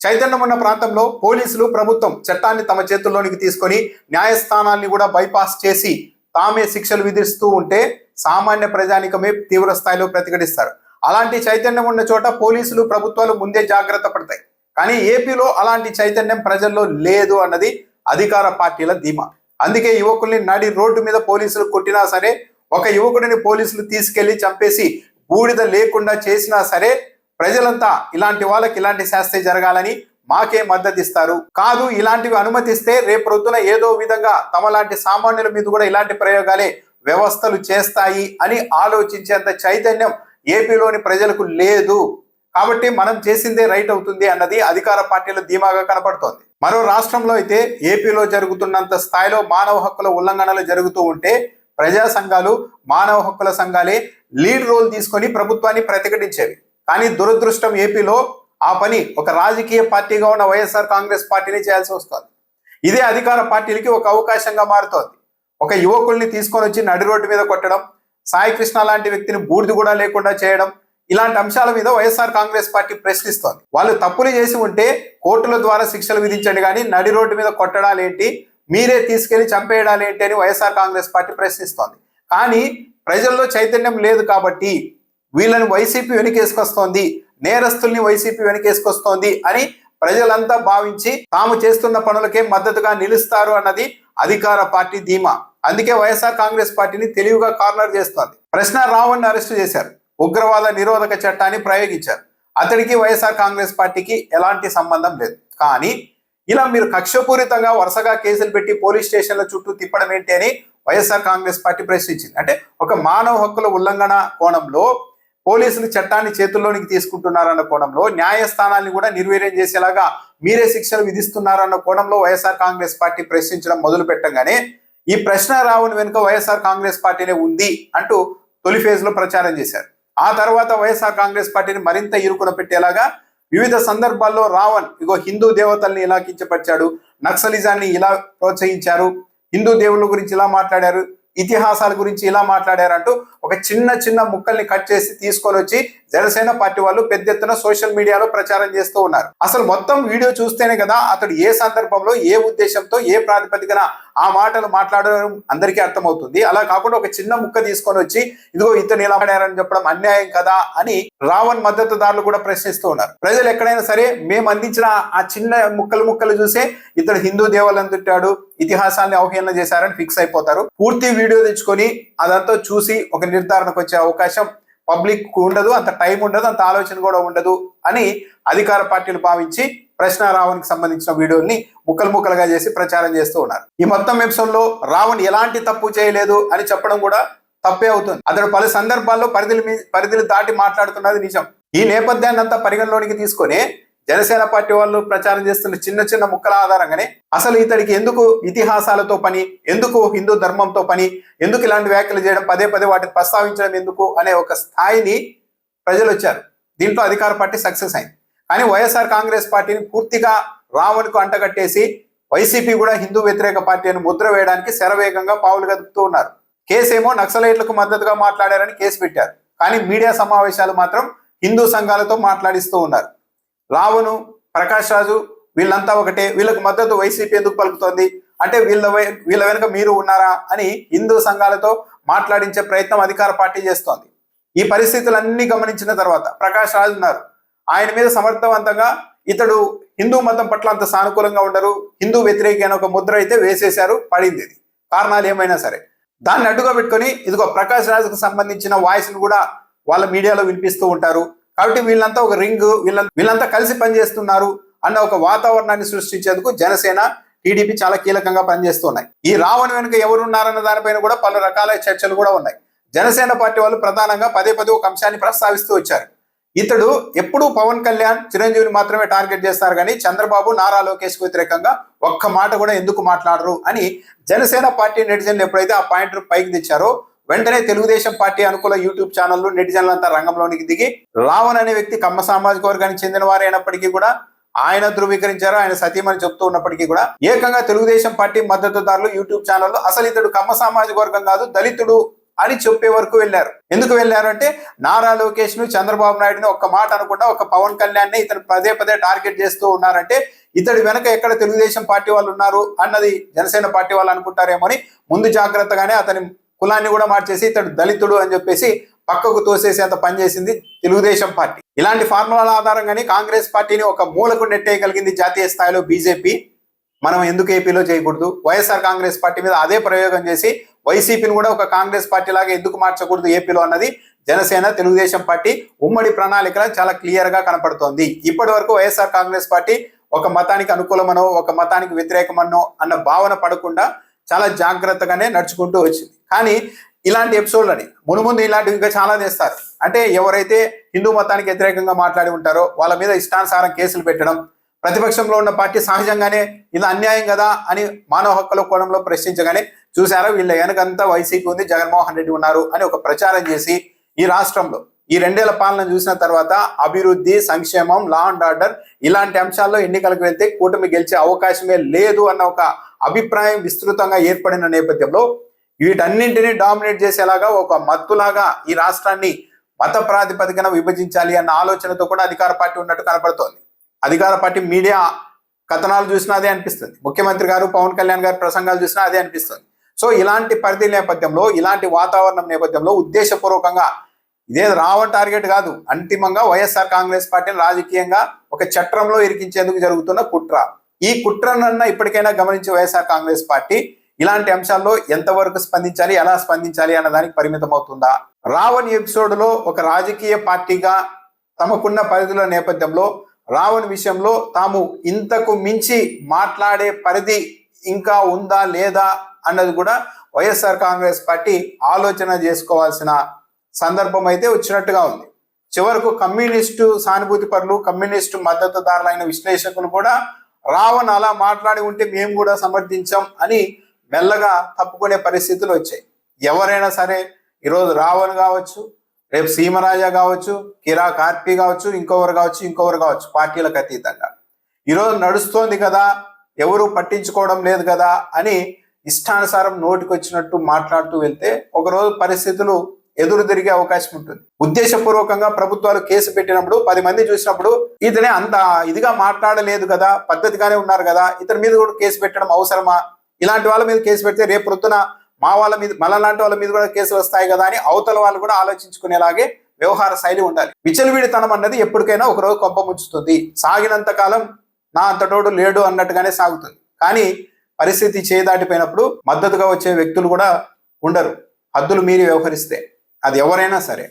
చైతన్యం ఉన్న ప్రాంతంలో పోలీసులు ప్రభుత్వం చట్టాన్ని తమ చేతుల్లోనికి తీసుకొని న్యాయస్థానాల్ని కూడా బైపాస్ చేసి తామే శిక్షలు విధిస్తూ ఉంటే సామాన్య ప్రజానికమే తీవ్ర స్థాయిలో ప్రతిఘటిస్తారు. అలాంటి చైతన్యం ఉన్న చోట పోలీసులు ప్రభుత్వాలు ముందే జాగ్రత్త పడతాయి. కానీ ఏపీలో అలాంటి చైతన్యం ప్రజల్లో లేదు అన్నది అధికార పార్టీల ధీమా. అందుకే యువకుల్ని నడి రోడ్డు మీద పోలీసులు కొట్టినా సరే, ఒక యువకుడిని పోలీసులు తీసుకెళ్లి చంపేసి బూడిద లేకుండా చేసినా సరే ప్రజలంతా ఇలాంటి వాళ్ళకి ఇలాంటి శాస్త్రి జరగాలని మాకే మద్దతు ఇస్తారు. కాదు ఇలాంటివి అనుమతిస్తే రేపు రొద్దున ఏదో విధంగా తమలాంటి సామాన్యుల మీద కూడా ఇలాంటి ప్రయోగాలే వ్యవస్థలు చేస్తాయి అని ఆలోచించేంత చైతన్యం ఏపీలోని ప్రజలకు లేదు. కాబట్టి మనం చేసిందే రైట్ అవుతుంది అన్నది అధికార పార్టీల ధీమాగా కనపడుతోంది. మరో రాష్ట్రంలో అయితే ఏపీలో జరుగుతున్నంత స్థాయిలో మానవ హక్కుల ఉల్లంఘనలు జరుగుతూ ఉంటే ప్రజా సంఘాలు, మానవ హక్కుల సంఘాలే లీడ్ రోల్ తీసుకొని ప్రభుత్వాన్ని ప్రతిఘటించేవి. కానీ దురదృష్టం ఏపీలో ఆ పని ఒక రాజకీయ పార్టీగా ఉన్న వైఎస్ఆర్ కాంగ్రెస్ పార్టీని చేయాల్సి వస్తుంది. ఇదే అధికార పార్టీలకి ఒక అవకాశంగా మారుతోంది. ఒక యువకుల్ని తీసుకొని వచ్చి నడి రోడ్డు మీద కొట్టడం, సాయి కృష్ణ లాంటి వ్యక్తిని బూడిద కూడా లేకుండా చేయడం, ఇలాంటి అంశాల మీద వైఎస్ఆర్ కాంగ్రెస్ పార్టీ ప్రశ్నిస్తోంది. వాళ్ళు తప్పులు చేసి ఉంటే కోర్టుల ద్వారా శిక్షలు విధించండి, కానీ నడి రోడ్డు మీద కొట్టడాలేంటి, మీరే తీసుకెళ్లి చంపేయడాలేంటి అని వైఎస్ఆర్ కాంగ్రెస్ పార్టీ ప్రశ్నిస్తోంది. కానీ ప్రజల్లో చైతన్యం లేదు కాబట్టి వీళ్ళని వైసీపీ వెనకేసుకొస్తోంది, నేరస్తుల్ని వైసీపీ వెనకేసుకొస్తోంది అని ప్రజలంతా భావించి తాము చేస్తున్న పనులకే మద్దతుగా నిలుస్తారు అన్నది అధికార పార్టీ ధీమా. అందుకే వైఎస్ఆర్ కాంగ్రెస్ పార్టీని తెలివిగా కార్నర్ చేస్తోంది. ప్రశ్న రావణ్ని అరెస్టు చేశారు, ఉగ్రవాద నిరోధక చట్టాన్ని ప్రయోగించారు. అతడికి వైఎస్ఆర్ కాంగ్రెస్ పార్టీకి ఎలాంటి సంబంధం లేదు. కానీ ఇలా మీరు కక్షపూరితంగా వరుసగా కేసులు పెట్టి పోలీస్ స్టేషన్ల చుట్టూ తిప్పడం ఏంటి అని వైఎస్ఆర్ కాంగ్రెస్ పార్టీ ప్రశ్నించింది. అంటే ఒక మానవ హక్కుల ఉల్లంఘన కోణంలో పోలీసులు చట్టాన్ని చేతుల్లోనికి తీసుకుంటున్నారన్న కోణంలో, న్యాయస్థానాన్ని కూడా నిర్వీర్యం చేసేలాగా మీరే శిక్షలు విధిస్తున్నారన్న కోణంలో వైఎస్ఆర్ కాంగ్రెస్ పార్టీ ప్రశ్నించడం మొదలు పెట్టంగానే ఈ ప్రశ్న రావుని వెనుక వైఎస్ఆర్ కాంగ్రెస్ పార్టీనే ఉంది అంటూ తొలి ఫేజ్ లో ప్రచారం చేశారు. ఆ తర్వాత వైఎస్ఆర్ కాంగ్రెస్ పార్టీని మరింత ఇరుకున పెట్టేలాగా వివిధ సందర్భాల్లో రావణ్ ఇగో హిందూ దేవతల్ని ఇలా కించపరిచాడు, నక్సలిజాన్ని ఇలా ప్రోత్సహించారు, హిందూ దేవుళ్ళ గురించి ఇలా మాట్లాడారు, ఇతిహాసాల గురించి ఇలా మాట్లాడారంటూ ఒక చిన్న చిన్న ముక్కల్ని కట్ చేసి తీసుకొని వచ్చి జనసేన పార్టీ వాళ్ళు పెద్ద ఎత్తున సోషల్ మీడియాలో ప్రచారం చేస్తూ ఉన్నారు. అసలు మొత్తం వీడియో చూస్తేనే కదా అతడు ఏ సందర్భంలో, ఏ ఉద్దేశంతో, ఏ ప్రాతిపదికన ఆ మాటలు మాట్లాడడం అందరికీ అర్థమవుతుంది. అలా కాకుండా ఒక చిన్న ముక్క తీసుకొని వచ్చి ఇదిగో ఇతను ఇలా మాట్లాడారని చెప్పడం అన్యాయం కదా అని రావణ్ మద్దతుదారులు కూడా ప్రశ్నిస్తూ ఉన్నారు. ప్రజలు ఎక్కడైనా సరే మేము అందించిన ఆ చిన్న ముక్కలు చూసే ఇతడు హిందూ దేవాలయం తిట్టాడు, ఇతిహాసాన్ని అవహేళన చేశారని ఫిక్స్ అయిపోతారు. పూర్తి వీడియో తెచ్చుకొని అదంతా చూసి ఒక నిర్ధారణకు వచ్చే అవకాశం పబ్లిక్ ఉండదు, అంత టైం ఉండదు, అంత ఆలోచన కూడా ఉండదు అని అధికార పార్టీలు భావించి ప్రశ్న రావణ్కి సంబంధించిన వీడియోని ముక్కలుగా చేసి ప్రచారం చేస్తూ ఉన్నారు. ఈ మొత్తం ఎపిసోడ్ లో రావణ్ ఎలాంటి తప్పు చేయలేదు అని చెప్పడం కూడా తప్పే అవుతుంది. అతడు పలు సందర్భాల్లో పరిధులు దాటి మాట్లాడుతున్నది నిజం. ఈ నేపథ్యాన్ని అంతా పరిగణలోనికి తీసుకొని జనసేన పార్టీ వాళ్ళు ప్రచారం చేస్తున్న చిన్న చిన్న ముక్కల ఆధారంగానే అసలు ఇతడికి ఎందుకు ఇతిహాసాలతో పని, ఎందుకు హిందూ ధర్మంతో పని, ఎందుకు ఇలాంటి వ్యాఖ్యలు చేయడం, పదే వాటిని ప్రస్తావించడం ఎందుకు అనే ఒక స్థాయిని ప్రజలు వచ్చారు. దీంట్లో అధికార పార్టీ సక్సెస్ అయింది. కానీ వైఎస్ఆర్ కాంగ్రెస్ పార్టీని పూర్తిగా రావణ్కు అంటగట్టేసి వైసీపీ కూడా హిందూ వ్యతిరేక పార్టీ అని ముద్ర వేయడానికి శరవేగంగా పావులు కదుపుతూ ఉన్నారు. కేసేమో నక్సలైట్లకు మద్దతుగా మాట్లాడారని కేసు పెట్టారు. కానీ మీడియా సమావేశాలు మాత్రం హిందూ సంఘాలతో మాట్లాడిస్తూ ఉన్నారు. రావణు, ప్రకాష్ రాజు వీళ్ళంతా ఒకటే, వీళ్ళకు మద్దతు వైసీపీ ఎందుకు పలుకుతోంది అంటే వీళ్ళ వెనుక మీరు ఉన్నారా అని హిందూ సంఘాలతో మాట్లాడించే ప్రయత్నం అధికార పార్టీ చేస్తోంది. ఈ పరిస్థితులన్నీ గమనించిన తర్వాత ప్రకాష్ రాజు ఉన్నారు, ఆయన మీద సమర్థవంతంగా ఇతడు హిందూ మతం పట్ల అంత సానుకూలంగా ఉండరు, హిందూ వ్యతిరేకి అని ఒక ముద్ర అయితే వేసేశారు. పడింది, కారణాలు ఏమైనా సరే దాన్ని అడ్డుగా పెట్టుకొని ఇదిగో ప్రకాష్ రాజుకు సంబంధించిన వాయిస్ను కూడా వాళ్ళ మీడియాలో వినిపిస్తూ ఉంటారు. కాబట్టి వీళ్ళంతా ఒక రింగ్, వీళ్ళంతా కలిసి పనిచేస్తున్నారు అన్న ఒక వాతావరణాన్ని సృష్టించేందుకు జనసేన, టీడీపీ చాలా కీలకంగా పనిచేస్తున్నాయి. ఈ రావణ్ వెనుక ఎవరున్నారన్న దానిపైన కూడా పలు రకాల చర్చలు కూడా ఉన్నాయి. జనసేన పార్టీ వాళ్ళు ప్రధానంగా పదే ఒక అంశాన్ని ప్రస్తావిస్తూ వచ్చారు. ఇతడు ఎప్పుడూ పవన్ కళ్యాణ్, చిరంజీవిని మాత్రమే టార్గెట్ చేస్తారు కానీ చంద్రబాబు, నారా లోకేష్ కు వ్యతిరేకంగా ఒక్క మాట కూడా ఎందుకు మాట్లాడరు అని జనసేన పార్టీ నెటిజన్లు ఎప్పుడైతే ఆ పాయింట్ పైకి తెచ్చారో వెంటనే తెలుగుదేశం పార్టీ అనుకూల యూట్యూబ్ ఛానళ్లు, నెటిజన్లంతా రంగంలోనికి దిగి రావణ్ అనే వ్యక్తి కమ్మ సామాజిక వర్గానికి చెందిన వారు అయినప్పటికీ కూడా ఆయన ధృవీకరించారు, ఆయన సతీమని చెప్తూ ఉన్నప్పటికీ కూడా ఏకంగా తెలుగుదేశం పార్టీ మద్దతుదారులు యూట్యూబ్ ఛానల్లో అసలు ఇతడు కమ్మ సామాజిక వర్గం కాదు, దళితుడు అని చెప్పే వరకు వెళ్ళారు. ఎందుకు వెళ్ళారు అంటే నారా లోకేష్ ను చంద్రబాబు నాయుడుని ఒక్క మాట అనకుండా ఒక పవన్ కళ్యాణ్ ని ఇతను పదే పదే టార్గెట్ చేస్తూ ఉన్నారంటే ఇతడి వెనక ఎక్కడ తెలుగుదేశం పార్టీ వాళ్ళు ఉన్నారు అన్నది జనసేన పార్టీ వాళ్ళు అనుకుంటారేమో అని ముందు జాగ్రత్తగానే అతని కులాన్ని కూడా మార్చేసి ఇతడు దళితుడు అని చెప్పేసి పక్కకు తోసేసేంత పనిచేసింది తెలుగుదేశం పార్టీ. ఇలాంటి ఫార్ములాల ఆధారంగానే కాంగ్రెస్ పార్టీని ఒక మూలకు నెట్టేయగలిగింది జాతీయ స్థాయిలో బీజేపీ. మనం ఎందుకు ఏపీలో చేయకూడదు? వైఎస్ఆర్ కాంగ్రెస్ పార్టీ మీద అదే ప్రయోగం చేసి వైసీపీని కూడా ఒక కాంగ్రెస్ పార్టీ లాగా ఎందుకు మార్చకూడదు ఏపీలో అన్నది జనసేన తెలుగుదేశం పార్టీ ఉమ్మడి ప్రణాళికలో చాలా క్లియర్ గా కనపడుతోంది. ఇప్పటి వరకు వైఎస్ఆర్ కాంగ్రెస్ పార్టీ ఒక మతానికి అనుకూలమనో ఒక మతానికి వ్యతిరేకమనో అన్న భావన పడకుండా చాలా జాగ్రత్తగానే నడుచుకుంటూ వచ్చింది. కానీ ఇలాంటి ఎపిసోడ్లని మునుముందు ఇలాంటివి ఇంకా చాలా చేస్తారు. అంటే ఎవరైతే హిందూ మతానికి వ్యతిరేకంగా మాట్లాడి ఉంటారో వాళ్ళ మీద ఇష్టానుసారం కేసులు పెట్టడం, ప్రతిపక్షంలో ఉన్న పార్టీ సహజంగానే ఇలా అన్యాయం కదా అని మానవ హక్కుల కోణంలో ప్రశ్నించగానే చూసారా వీళ్ళ వెనకంతా వైసీపీ ఉంది, జగన్మోహన్ రెడ్డి ఉన్నారు అని ఒక ప్రచారం చేసి ఈ రాష్ట్రంలో ఈ 2 ఏళ్ల పాలన చూసిన తర్వాత అభివృద్ధి, సంక్షేమం, లా అండ్ ఆర్డర్ ఇలాంటి అంశాల్లో ఎన్నికలకు వెళ్తే కూటమి గెలిచే అవకాశమే లేదు అన్న ఒక అభిప్రాయం విస్తృతంగా ఏర్పడిన నేపథ్యంలో వీటన్నింటినీ డామినేట్ చేసేలాగా ఒక మత్తులాగా ఈ రాష్ట్రాన్ని మత ప్రాతిపదికన విభజించాలి అన్న ఆలోచనతో కూడా అధికార పార్టీ ఉన్నట్టు కనపడుతోంది. అధికార పార్టీ మీడియా కథనాలు చూసినా అదే అనిపిస్తుంది, ముఖ్యమంత్రి గారు పవన్ కళ్యాణ్ గారి ప్రసంగాలు చూసినా అదే అనిపిస్తుంది. సో ఇలాంటి పరిధి నేపథ్యంలో, ఇలాంటి వాతావరణం నేపథ్యంలో ఉద్దేశపూర్వకంగా ఇదే రావణ్ టార్గెట్ కాదు, అంతిమంగా వైఎస్ఆర్ కాంగ్రెస్ పార్టీని రాజకీయంగా ఒక చట్రంలో ఇరికించేందుకు జరుగుతున్న కుట్ర. ఈ కుట్రనన్నా ఇప్పటికైనా గమనించి వైఎస్ఆర్ కాంగ్రెస్ పార్టీ ఇలాంటి అంశాల్లో ఎంతవరకు స్పందించాలి, ఎలా స్పందించాలి అన్న దానికి పరిమితం అవుతుందా? రావణ్ ఎపిసోడ్ లో ఒక రాజకీయ పార్టీగా తమకున్న పరిధుల నేపథ్యంలో రావణ్ విషయంలో తాము ఇంతకు మించి మాట్లాడే పరిధి ఇంకా ఉందా లేదా అన్నది కూడా వైఎస్ఆర్ కాంగ్రెస్ పార్టీ ఆలోచన చేసుకోవాల్సిన సందర్భం అయితే వచ్చినట్టుగా ఉంది. చివరకు కమ్యూనిస్టు సానుభూతి పరులు, కమ్యూనిస్టు మద్దతుదారులైన విశ్లేషకులు కూడా రావణ్ అలా మాట్లాడి ఉంటే మేము కూడా సమర్థించాం అని మెల్లగా తప్పుకునే పరిస్థితులు వచ్చాయి. ఎవరైనా సరే ఈరోజు రావణ్ కావచ్చు, రేపు సీమరాజా కావచ్చు, కిరా కార్పి కావచ్చు, ఇంకొకరు కావచ్చు పార్టీలకు అతీతంగా ఈరోజు నడుస్తోంది కదా, ఎవరు పట్టించుకోవడం లేదు కదా అని ఇష్టానుసారం నోటికి వచ్చినట్టు మాట్లాడుతూ వెళ్తే ఒకరోజు పరిస్థితులు ఎదురు తిరిగే అవకాశం ఉంటుంది. ఉద్దేశపూర్వకంగా ప్రభుత్వాలు కేసు పెట్టినప్పుడు 10 మంది చూసినప్పుడు ఇతనే అంత ఇదిగా మాట్లాడలేదు కదా, పద్ధతిగానే ఉన్నారు కదా, ఇతని మీద కూడా కేసు పెట్టడం అవసరమా? ఇలాంటి వాళ్ళ మీద కేసు పెడితే రేపు పొద్దున మా వాళ్ళ మీద, మనలాంటి వాళ్ళ మీద కూడా కేసులు వస్తాయి కదా అని అవతల వాళ్ళు కూడా ఆలోచించుకునేలాగే వ్యవహార శైలి ఉండాలి. విచలవిడితనం అన్నది ఎప్పటికైనా ఒకరోజు కొంప ముంచుతుంది. సాగినంత కాలం నా అంతటోడు లేడు అన్నట్టుగానే సాగుతుంది. కానీ పరిస్థితి చేదాటిపోయినప్పుడు మద్దతుగా వచ్చే వ్యక్తులు కూడా ఉండరు, హద్దులు మీరి వ్యవహరిస్తే, అది ఎవరైనా సరే.